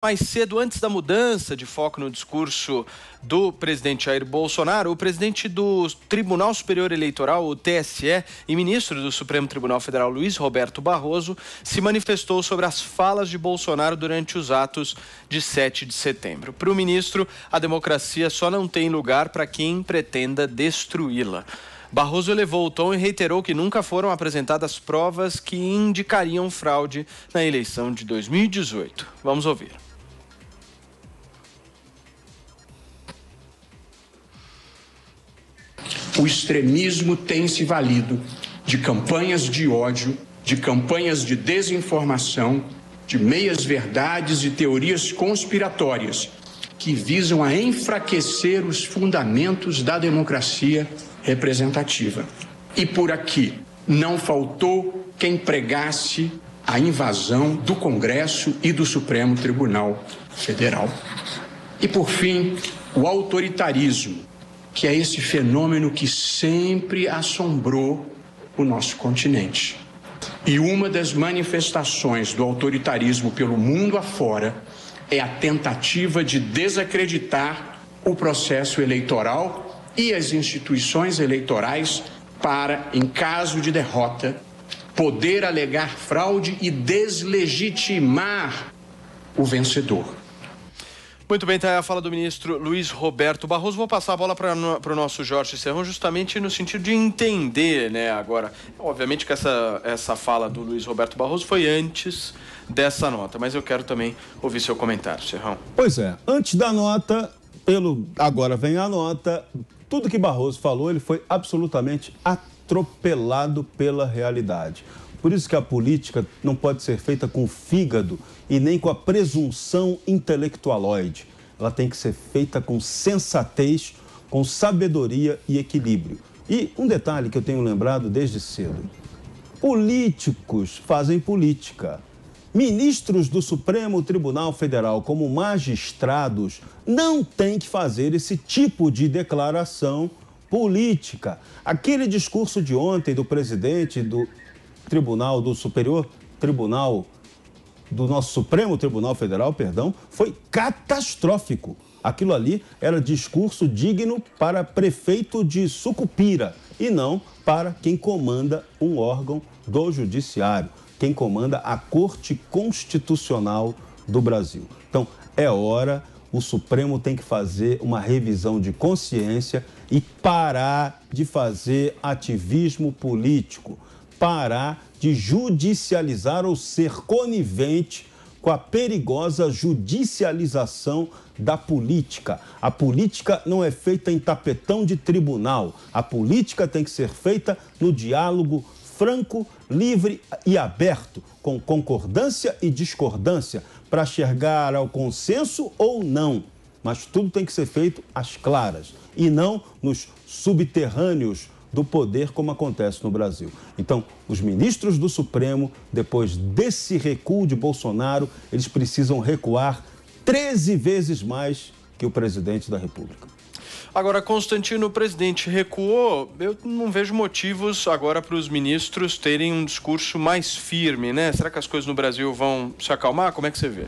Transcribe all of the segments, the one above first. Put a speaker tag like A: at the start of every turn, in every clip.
A: Mais cedo, antes da mudança de foco no discurso do presidente Jair Bolsonaro, o presidente do Tribunal Superior Eleitoral, o TSE, e ministro do Supremo Tribunal Federal, Luiz Roberto Barroso, se manifestou sobre as falas de Bolsonaro durante os atos de 7 de setembro. Para o ministro, a democracia só não tem lugar para quem pretenda destruí-la. Barroso elevou o tom e reiterou que nunca foram apresentadas provas que indicariam fraude na eleição de 2018. Vamos ouvir.
B: O extremismo tem se valido de campanhas de ódio, de campanhas de desinformação, de meias-verdades e teorias conspiratórias que visam a enfraquecer os fundamentos da democracia representativa. E por aqui não faltou quem pregasse a invasão do Congresso e do Supremo Tribunal Federal. E por fim, o autoritarismo, que é esse fenômeno que sempre assombrou o nosso continente. E uma das manifestações do autoritarismo pelo mundo afora é a tentativa de desacreditar o processo eleitoral e as instituições eleitorais para, em caso de derrota, poder alegar fraude e deslegitimar o vencedor.
A: Muito bem, tá aí a fala do ministro Luiz Roberto Barroso. Vou passar a bola para o nosso Jorge Serrão, justamente no sentido de entender, né, agora. Obviamente que essa fala do Luiz Roberto Barroso foi antes dessa nota, mas eu quero também ouvir seu comentário, Serrão.
C: Pois é, antes da nota, agora vem a nota, tudo que Barroso falou, ele foi absolutamente atropelado pela realidade. Por isso que a política não pode ser feita com fígado e nem com a presunção intelectualoide. Ela tem que ser feita com sensatez, com sabedoria e equilíbrio. E um detalhe que eu tenho lembrado desde cedo. Políticos fazem política. Ministros do Supremo Tribunal Federal, como magistrados, não têm que fazer esse tipo de declaração política. Aquele discurso de ontem do presidente do Tribunal do Superior Tribunal do nosso Supremo Tribunal Federal, foi catastrófico. Aquilo ali era discurso digno para prefeito de Sucupira e não para quem comanda um órgão do judiciário, quem comanda a Corte Constitucional do Brasil. Então, é hora, o Supremo tem que fazer uma revisão de consciência e parar de fazer ativismo político, parar de judicializar ou ser conivente com a perigosa judicialização da política. A política não é feita em tapetão de tribunal. A política tem que ser feita no diálogo franco, livre e aberto, com concordância e discordância, para chegar ao consenso ou não. Mas tudo tem que ser feito às claras e não nos subterrâneos do poder, como acontece no Brasil. Então, os ministros do Supremo, depois desse recuo de Bolsonaro, eles precisam recuar 13 vezes mais que o presidente da República.
A: Agora, Constantino, o presidente recuou, eu não vejo motivos agora para os ministros terem um discurso mais firme, né? Será que as coisas no Brasil vão se acalmar? Como é que você vê?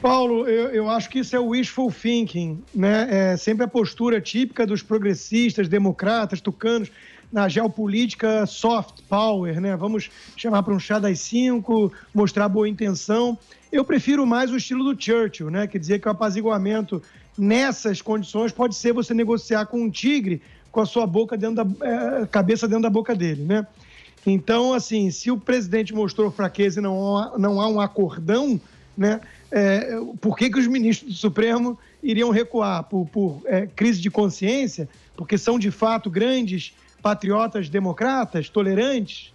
D: Paulo, eu acho que isso é o wishful thinking, né? É sempre a postura típica dos progressistas, democratas, tucanos, na geopolítica soft power, né? Vamos chamar para um chá das 5, mostrar boa intenção. Eu prefiro mais o estilo do Churchill, né? Quer dizer que o apaziguamento nessas condições pode ser você negociar com um tigre com a sua boca cabeça dentro da boca dele, né? Então, assim, se o presidente mostrou fraqueza e não há um acordão, né? Por que os ministros do Supremo iriam recuar? Por crise de consciência? Porque são, de fato, grandes patriotas democratas, tolerantes?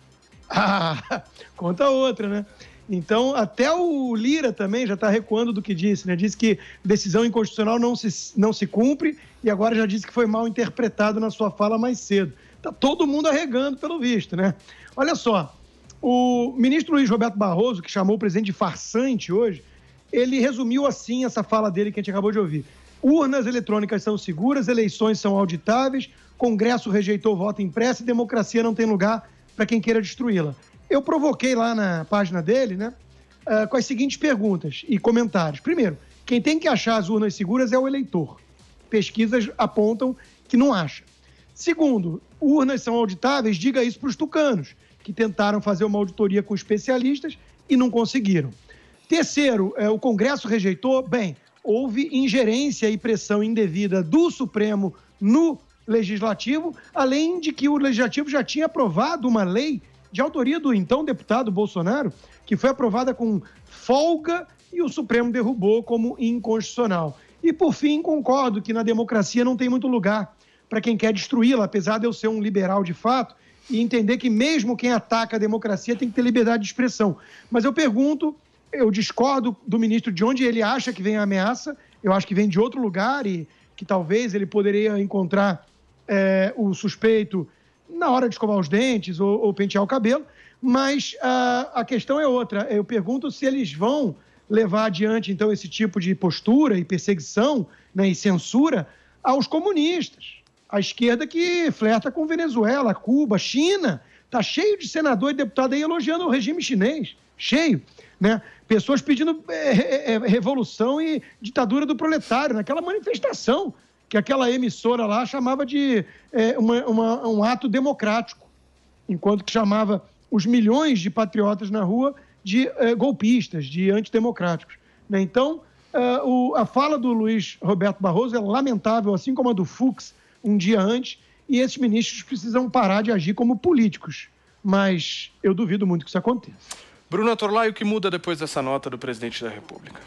D: Conta outra, né? Então, até o Lira também já está recuando do que disse, né? Disse que decisão inconstitucional não se cumpre e agora já disse que foi mal interpretado na sua fala mais cedo. Está todo mundo arregando, pelo visto, né? Olha só, o ministro Luiz Roberto Barroso, que chamou o presidente de farsante hoje, ele resumiu assim essa fala dele que a gente acabou de ouvir. Urnas eletrônicas são seguras, eleições são auditáveis, Congresso rejeitou voto impresso e democracia não tem lugar para quem queira destruí-la. Eu provoquei lá na página dele, né? com as seguintes perguntas e comentários. Primeiro, quem tem que achar as urnas seguras é o eleitor. Pesquisas apontam que não acha. Segundo, urnas são auditáveis, diga isso para os tucanos, que tentaram fazer uma auditoria com especialistas e não conseguiram. Terceiro, o Congresso rejeitou. Bem, houve ingerência e pressão indevida do Supremo no Legislativo, além de que o Legislativo já tinha aprovado uma lei de autoria do então deputado Bolsonaro, que foi aprovada com folga e o Supremo derrubou como inconstitucional. E, por fim, concordo que na democracia não tem muito lugar para quem quer destruí-la, apesar de eu ser um liberal de fato e entender que mesmo quem ataca a democracia tem que ter liberdade de expressão. Mas eu pergunto, eu discordo do ministro de onde ele acha que vem a ameaça, eu acho que vem de outro lugar e que talvez ele poderia encontrar o suspeito na hora de escovar os dentes ou pentear o cabelo, mas a questão é outra. Eu pergunto se eles vão levar adiante, então, esse tipo de postura e perseguição, né, e censura aos comunistas. A esquerda que flerta com Venezuela, Cuba, China. Está cheio de senador e deputado aí elogiando o regime chinês. Cheio, né? Pessoas pedindo revolução e ditadura do proletário, naquela manifestação que aquela emissora lá chamava de um ato democrático, enquanto que chamava os milhões de patriotas na rua de golpistas, de antidemocráticos. Né? Então, a fala do Luiz Roberto Barroso é lamentável, assim como a do Fux um dia antes, e esses ministros precisam parar de agir como políticos. Mas eu duvido muito que isso aconteça.
A: Bruna Torlai, o que muda depois dessa nota do presidente da República?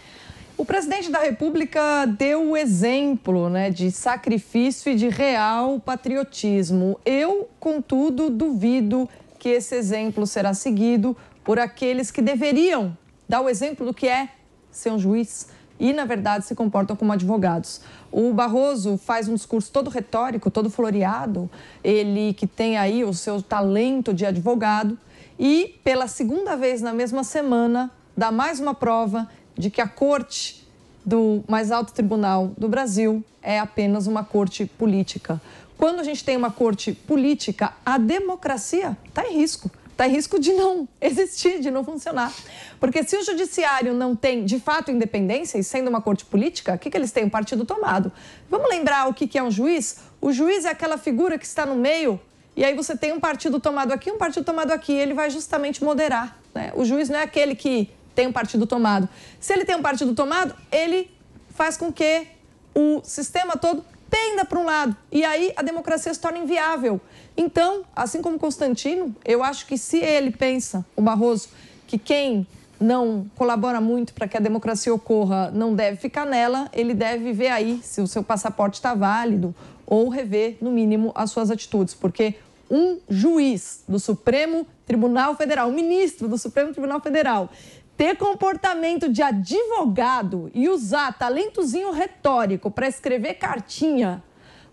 E: O presidente da República deu o exemplo, né, de sacrifício e de real patriotismo. Eu, contudo, duvido que esse exemplo será seguido por aqueles que deveriam dar o exemplo do que é ser um juiz e, na verdade, se comportam como advogados. O Barroso faz um discurso todo retórico, todo floreado, ele que tem aí o seu talento de advogado e, pela segunda vez na mesma semana, dá mais uma prova de que a corte do mais alto tribunal do Brasil é apenas uma corte política. Quando a gente tem uma corte política, a democracia está em risco. Está em risco de não existir, de não funcionar. Porque se o judiciário não tem, de fato, independência, e sendo uma corte política, o que eles têm? Um partido tomado. Vamos lembrar o que é um juiz? O juiz é aquela figura que está no meio, e aí você tem um partido tomado aqui, um partido tomado aqui, ele vai justamente moderar, né? O juiz não é aquele que tem um partido tomado. Se ele tem um partido tomado, ele faz com que o sistema todo penda para um lado. E aí a democracia se torna inviável. Então, assim como Constantino, eu acho que se ele pensa, o Barroso, que quem não colabora muito para que a democracia ocorra não deve ficar nela, ele deve ver aí se o seu passaporte está válido ou rever, no mínimo, as suas atitudes. Porque um juiz do Supremo Tribunal Federal, um ministro do Supremo Tribunal Federal, ter comportamento de advogado e usar talentozinho retórico para escrever cartinha,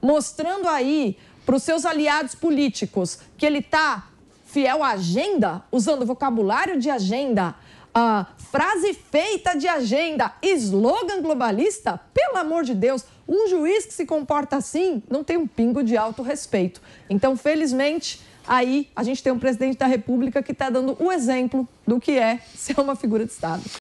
E: mostrando aí para os seus aliados políticos que ele está fiel à agenda, usando vocabulário de agenda, frase feita de agenda, slogan globalista, pelo amor de Deus, um juiz que se comporta assim não tem um pingo de autorrespeito. Então, felizmente, aí a gente tem um presidente da República que está dando o exemplo do que é ser uma figura de Estado.